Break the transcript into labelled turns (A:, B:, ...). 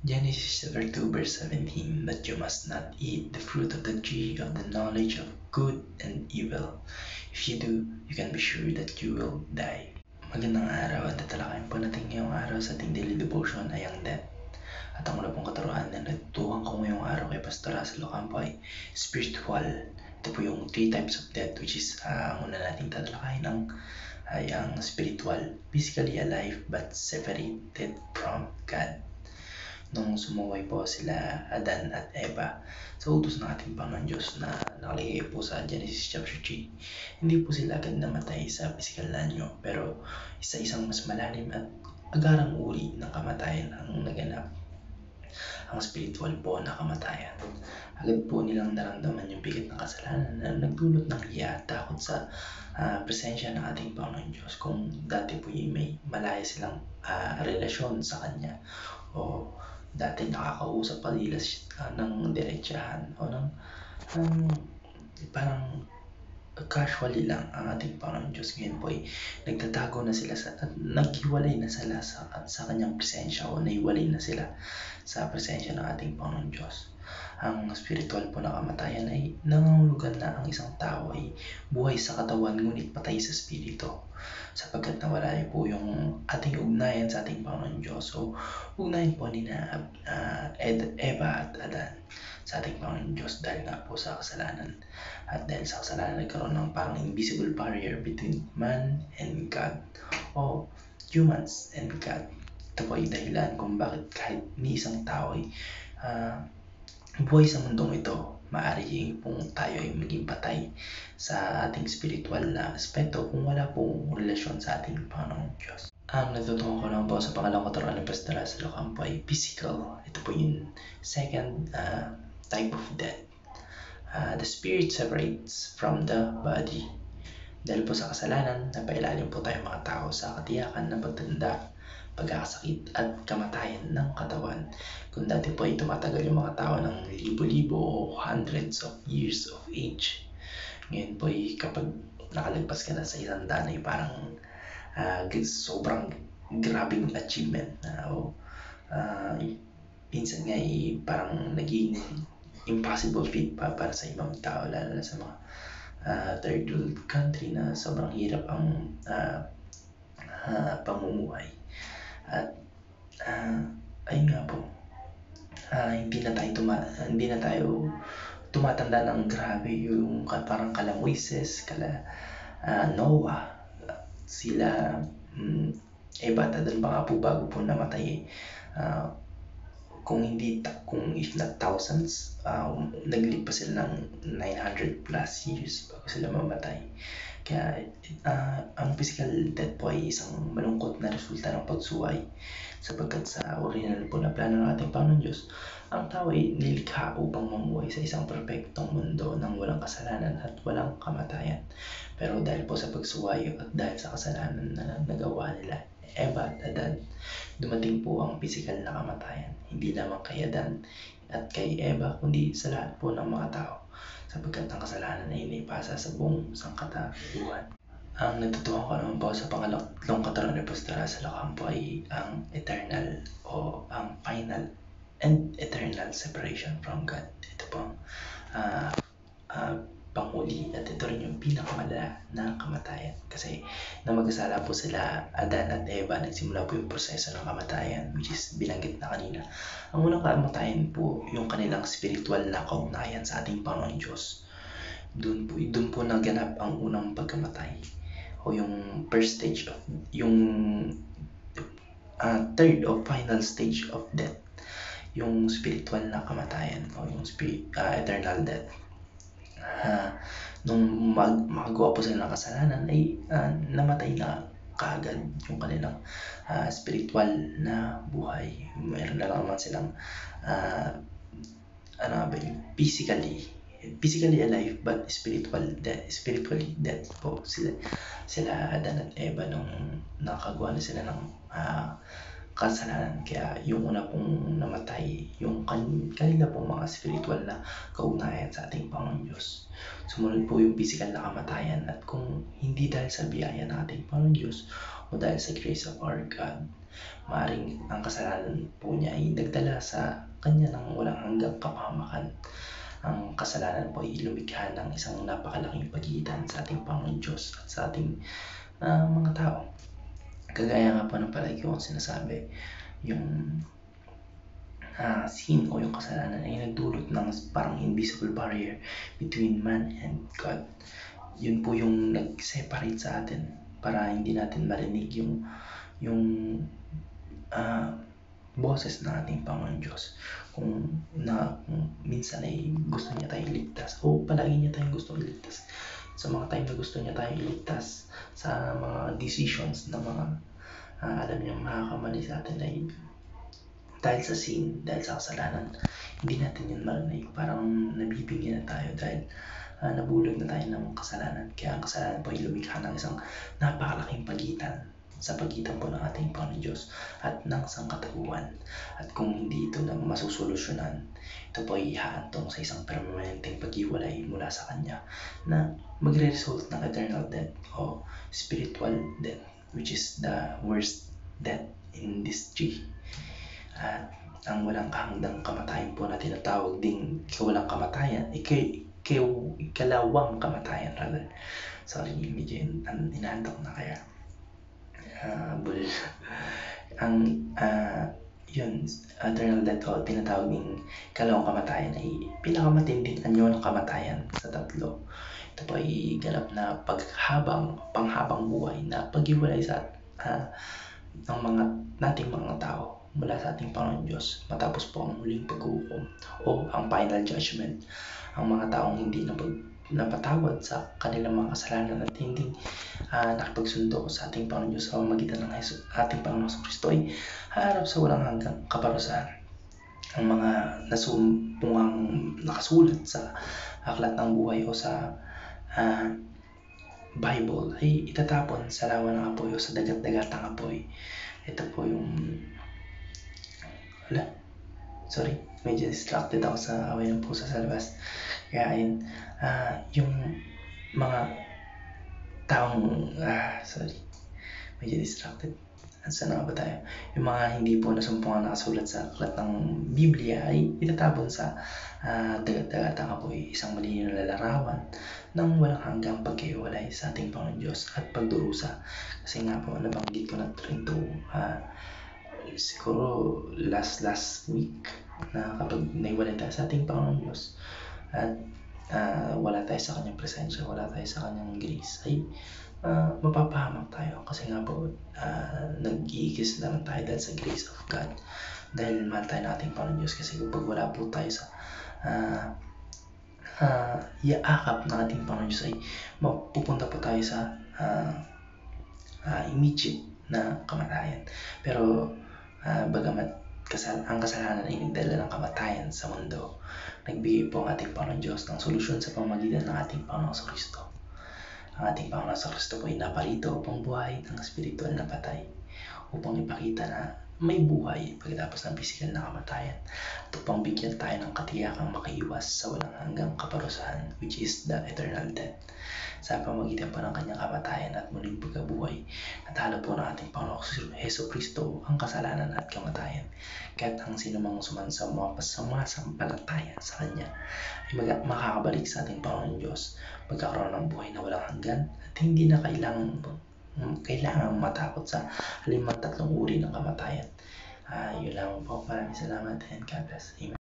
A: Genesis chapter 2 verse 17, but you must not eat the fruit of the tree of the knowledge of good and evil. If you do, you can be sure that you will die. Magandang araw at tatalakayin po natin ngayong araw sa ating daily devotion ay ang death. At ang una pong katuruan na natutuhan ko ngayong araw kay Pastor Russell Ocampo ay spiritual. Ito po yung 3 types of death, which is ang una nating tatalakayin ay ang spiritual, physically alive but separated from God. Nung sumuway po sila Adan at Eva sa utos ng ating Panginoon Diyos na nakalagay po sa Genesis chapter 3, hindi po sila agad namatay sa physical na anyo, pero isa-isang mas malalim at agarang uri ng kamatayan ang naganap. Ang spiritual po na kamatayan. Agad po nilang naramdaman yung bigat ng kasalanan na nagdulot ng hiya at takot sa presensya ng ating Panginoon Diyos. Kung dati po may malaya silang relasyon sa Kanya, o dati nakakausap pa nila ng diretsahan o ng parang casually lang ang ating Panginoon Diyos. Ngayon po ay nagtatago na sila at naghiwalay na sila sa kanyang presensya, o naiwalay na sila sa presensya ng ating Panginoon Diyos. Ang spiritual po na kamatayan ay nangangulugan na ang isang tao ay buhay sa katawan ngunit patay sa spirito, sapagkat nawala po yung ating ugnayan sa ating Panginoon Diyos. So, ugnayan po ni Eva at Adan sa ating Panginoon Diyos dahil nga po sa kasalanan. At dahil sa kasalanan, nagkaroon ng parang invisible barrier between man and God, o humans and God. Ito po ay dahilan kung bakit kahit ni isang tao ay buhay sa mundong ito, maaari pong tayo ay maging patay sa ating spiritual na aspeto kung wala pong relasyon sa ating Panginoong Diyos. Ang natutunan ko naman po sa pangalawang katuruan ng Pastor Russell Ocampo ay physical. Ito po yung second type of death. The spirit separates from the body. Dahil po sa kasalanan, napailalim po tayo mga tao sa katiyakan ng pagtanda, pagkakasakit at kamatayan ng katawan. Kung dati po ay tumatagal yung mga tao ng libo-libo o hundreds of years of age, ngayon po ay kapag nakalagpas ka na sa 100 ay parang sobrang grabing achievement na minsan nga ay parang naging impossible feat pa para sa ibang tao, lalo na sa mga third world country na sobrang hirap ang pamumuhay. At ayun nga po, hindi na tayo tumatanda ng grabe, yung parang kala Moises, kala Noah, sila Eva at Adan pa nga po bago po namatay. Kung if not thousands, naglipas sila ng 900 plus years bago sila mamatay. Kaya ang physical death po ay isang malungkot na resulta ng pagsuway, sapagkat sa original po na plano ng ating Panginoon Diyos, ang tao ay nilikha upang mamuhay sa isang perpektong mundo ng walang kasalanan at walang kamatayan. Pero dahil po sa pagsuway at dahil sa kasalanan na nagawa nila Eva at Adan, dumating po ang physical na kamatayan, hindi lamang kay Adan at kay Eva, kundi sa lahat po ng mga tao, sapagkat ang kasalanan ay inipasa sa buong sangkatauhan. Ang natutuhan ko naman po sa pangatlong katuruan ni Pastor Russell Ocampo ay ang eternal o ang final and eternal separation from God. Ito po ang panghuli, at ito rin yung pinakamalala na kamatayan, kasi na mag-asala po sila Adan at Eva, nagsimula po yung proseso ng kamatayan, which is binanggit na kanina. Ang unang kamatayan po yung kanilang spiritual na kaugnayan sa ating Panginoon Diyos. Doon po naganap ang unang pagkamatay, o yung first stage of yung third or final stage of death, yung spiritual na kamatayan, o yung eternal death. Nung makagawa po sila ng kasalanan ay namatay na kaagad yung kanilang spiritual na buhay. Meron na lang naman silang physically alive but spiritually dead po sila Adan at Eva nung nakagawa na sila ng kasalanan. Kaya yung una pong namatay, yung kanila pong mga spiritual na kaugnayan sa ating Panginoon Diyos. Sumunod po yung physical na kamatayan, at kung hindi dahil sa biyaya ng ating Panginoon Diyos o dahil sa grace of our God, maaaring ang kasalanan po niya ay nagdala sa kanya ng walang hanggang kapahamakan. Ang kasalanan po ay lumikha ng isang napakalaking pagitan sa ating Panginoon Diyos at sa ating mga tao. Kagaya nga po ng palagi kong sinasabi, yung sin o yung kasalanan ay nagdulot ng parang invisible barrier between man and God. Yun po yung nag-separate sa atin para hindi natin marinig yung boses ng ating Panginoon Diyos. Kung minsan ay gusto niya tayong iligtas, o palagi niya tayong gusto iligtas. Sa mga time na gusto niya tayong iligtas sa mga decisions na mga alam niya makakamali sa atin, ay dahil sa sin, dahil sa kasalanan, hindi natin yun marinig. Parang nabibigyan na tayo dahil nabulog na tayo ng kasalanan. Kaya ang kasalanan po ay lumikha ng isang napakalaking pagitan sa pagitan po ng ating Panginoon Diyos at ng sangkatauhan. At kung hindi ito na masusolusyonan, ito po ay haantong sa isang permanenteng paghiwalay mula sa Kanya na magre-result ng eternal death o spiritual death, which is the worst death in this tree. At ang walang hanggang kamatayan po na tinatawag ding walang kamatayan, ikalawang kamatayan rather. Sorry, medyo inaantok na kaya yun, eternal death o tinatawag ng kalawang kamatayan ay pinakamatinding anyo ng kamatayan sa tatlo. Ito po ay ganap na panghabang buhay na paghiwalay sa ng nating mga tao mula sa ating Panginoon Diyos matapos po ang huling paghuhukom o ang final judgment. Ang mga taong hindi napatawad sa kanilang mga kasalanan at hindi nakipagsundo sa ating Panginoon Diyos sa pamamagitan ng ating Panginoong Kristo ay haharap sa walang hanggang kaparusahan. Ang mga nasumpungang nakasulat sa aklat ng buhay o sa Bible ay itatapon sa lawa ng apoy o sa dagat-dagatang apoy. Ito po yung sorry, medyo distracted ako sa away ng pusa sa labas. Kaya ayun, yung mga taong medyo distracted. Saan na ba tayo? Yung mga hindi po nasumpungan nakasulat sa aklat ng Biblia ay itatapon sa dagat-dagatang apoy, isang malinaw na larawan ng walang hanggang paghiwalay sa ating Panginoon Diyos at pagdurusa. Kasi nga po, nabanggit ko na rin ito siguro last week, na kapag naiwalay tayo sa ating Panginoon Diyos at wala tayo sa kanyang presensya, wala tayo sa kanyang grace, ay mapapahamak tayo. Kasi nga po, nag-iikis na lang tayo dahil sa grace of God, dahil mahal tayo ng ating Panginoon Diyos. Kasi kapag wala po tayo sa yaakap ng ating Panginoon Diyos, ay mapupunta po tayo sa immediate na kamatayan. Pero bagamat ang kasalanan ay nagdala ng kamatayan sa mundo, nagbigay po ang ating Panginoon Diyos ng solusyon sa pamamagitan ng ating Panginoong Kristo. Ang ating Panginoong Kristo po ay naparito upang buhay ng spiritual na patay, upang ipakita na may buhay pagkatapos ng pisikal na kamatayan, at upang bigyan tayo ng katiyakang makaiwas sa walang hanggang kaparusahan, which is the eternal death, sa pamamagitan po ng kanyang kamatayan at muling pagkabuhay. Natalo po ng ating Panginoong Hesus Kristo ang kasalanan at kamatayan. Kaya't ang sinumang sumasampalataya sa Kanya ay makakabalik sa ating Panginoon Diyos, magkakaroon ng buhay na walang hanggan, at hindi na kailangan matakot sa tatlong uri ng kamatayan. Yun lang po. Maraming salamat and God bless. Amen.